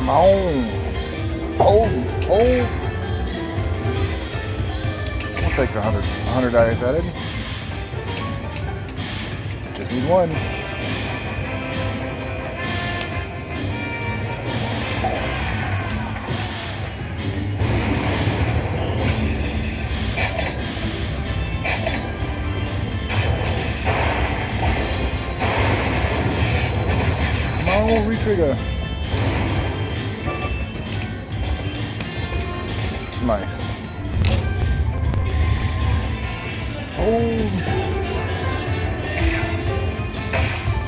Come on. Hold. Hold. We'll take 100 dice added. Just need one. Come on, retrigger. Nice. Oh.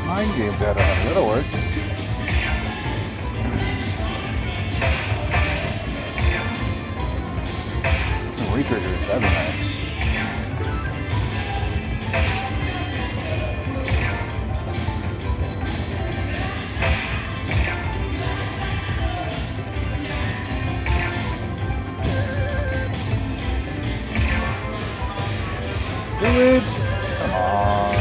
Mind games out of it. That'll work. Some retriggers. That'd be nice. Do it! Come on.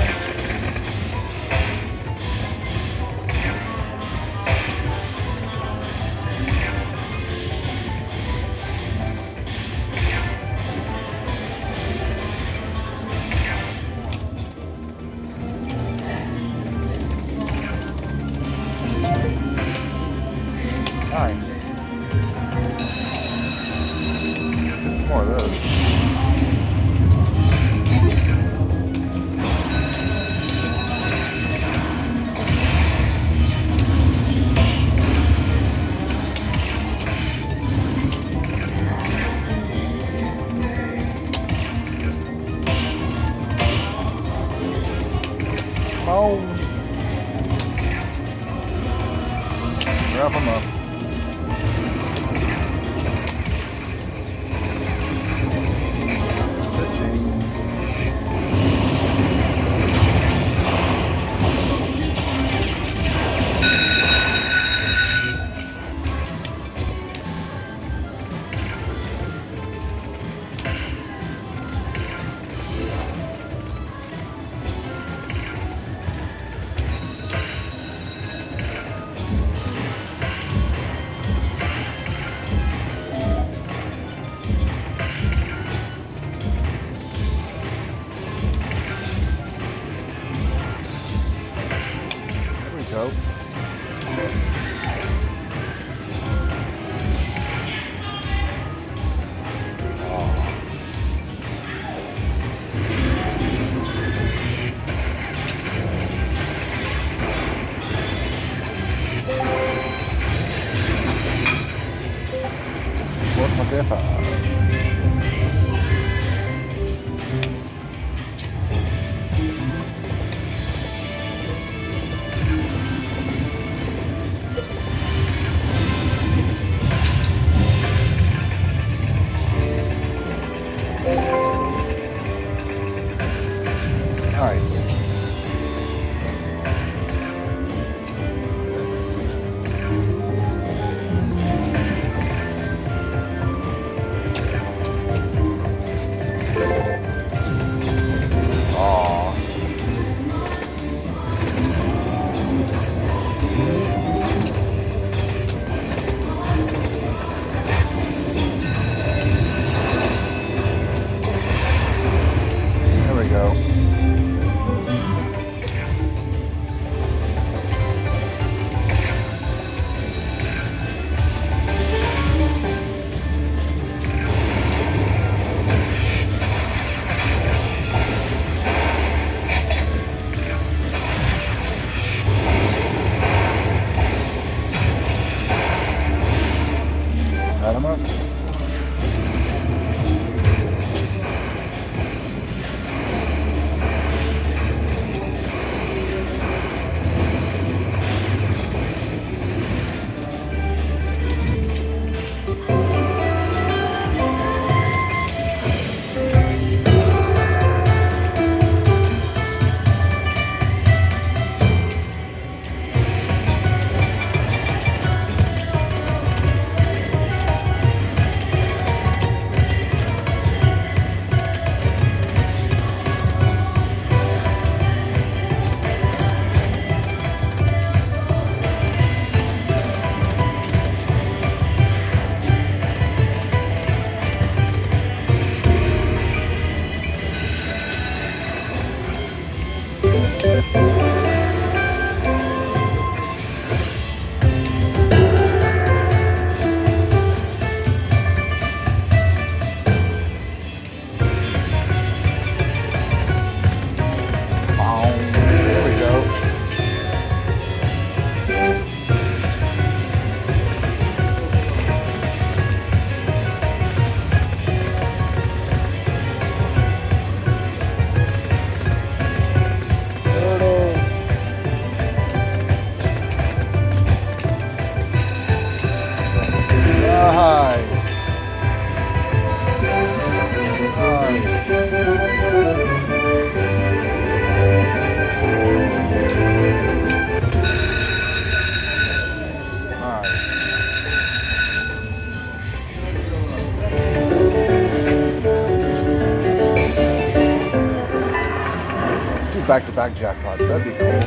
Nice. Get some more of those. Oh. Wrap them up. Go. Whatever. Nice. Aww. There we go. do back-to-back jackpots. That'd be cool.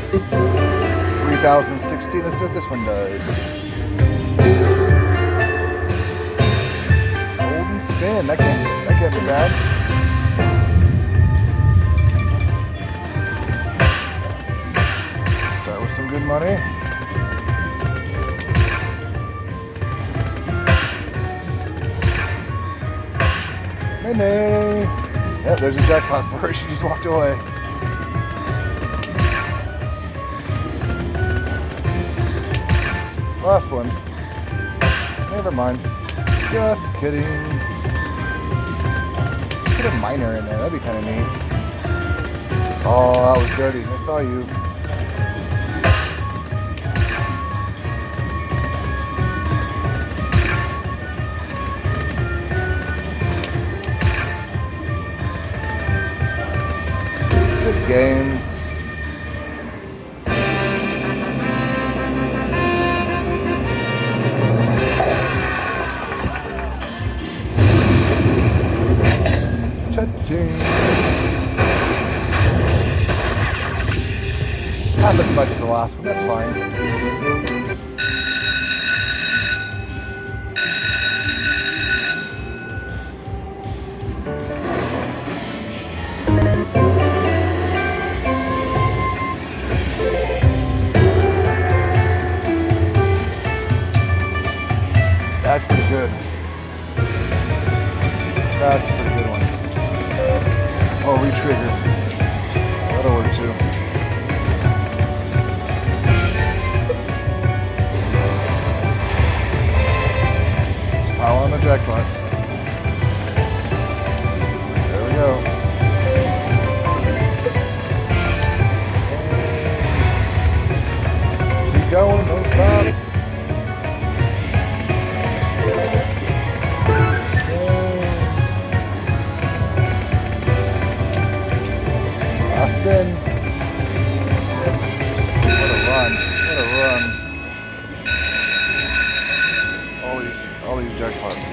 3016. Let's see what this one does. Golden spin. That can't be bad. Start with some good money. Nay. Yep, there's a jackpot for her. She just walked away. Last one. Never mind. Just kidding. Just put a minor in there. That'd be kind of neat. Oh, that was dirty. I saw you. Good game. Cha-ching. Not as much as the last one, that's fine. That's pretty good. That's a pretty good one. Oh, re-trigger. That'll work too. Just pile on the jackpots. There we go. Keep going, don't stop. Spin. What a run. What a run. All these jackpots.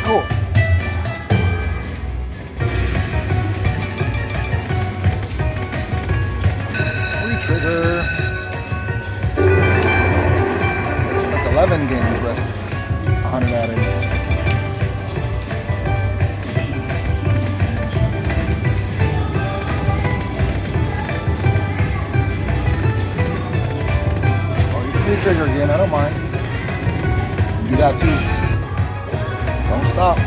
Cool. Trigger. Like 11 games with 100 added. Oh, you can re-trigger again, I don't mind. You do that too. Don't stop.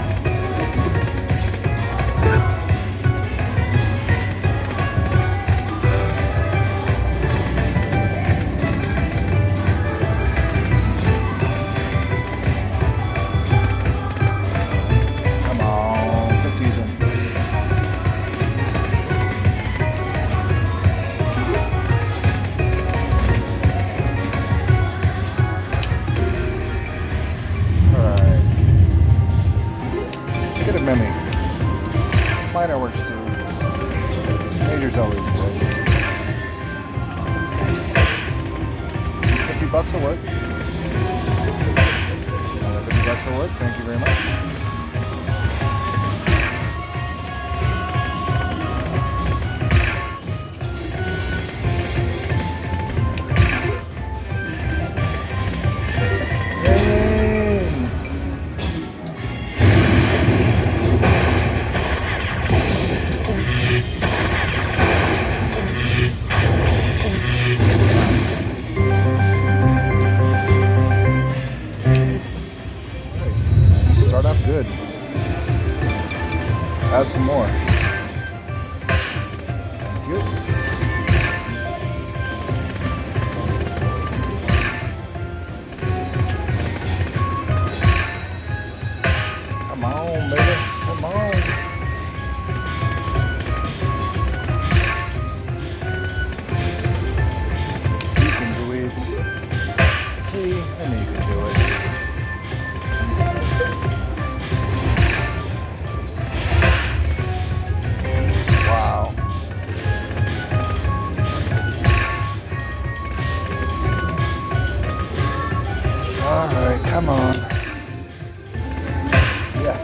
Mimic. Minor works too. Major's always good. $50 will work. Another $50 will work. Thank you very much. Start up good. Add some more. Thank you. Come on, baby. Come on. You can do it. See, I know you can do it. Come on. Yes.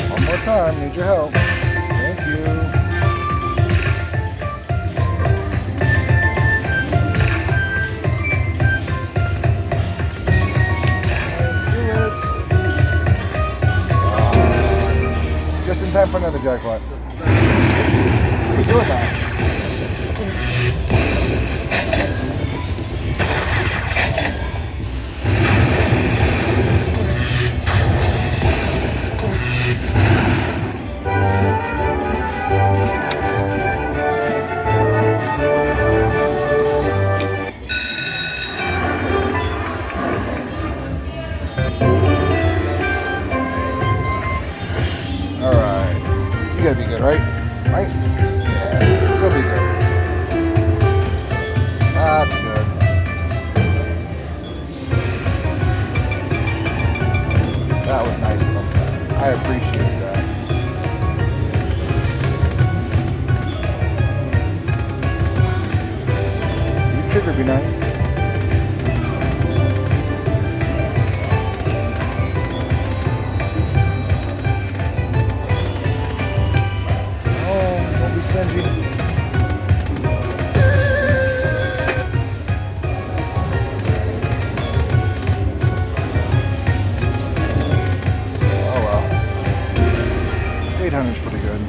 One more time. Need your help. Thank you. Let's do it. Just in time for another jackpot. Keep doing that. Alright. You gotta be good, right? Right? Yeah, you'll be good. That's good. That was nice of them. I appreciate that. Your trigger be nice. Stingy. Oh well. 800's pretty good.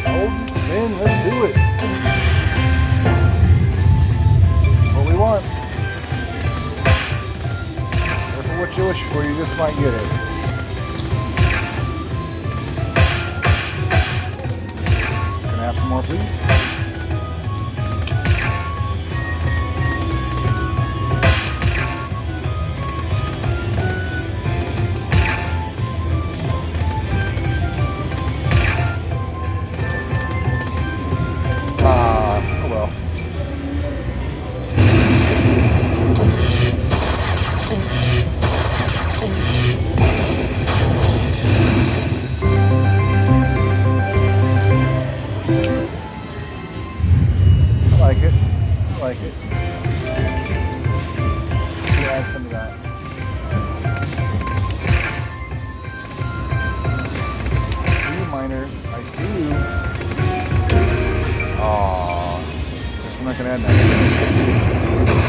Hold and spin, let's do it. What we want. What you wish for, you just might get it. Can I have some more, please? Oh well. I like it. I like it. Let's add some of that. I see you, Miner. I see you. Aww. Guess we're not gonna add that.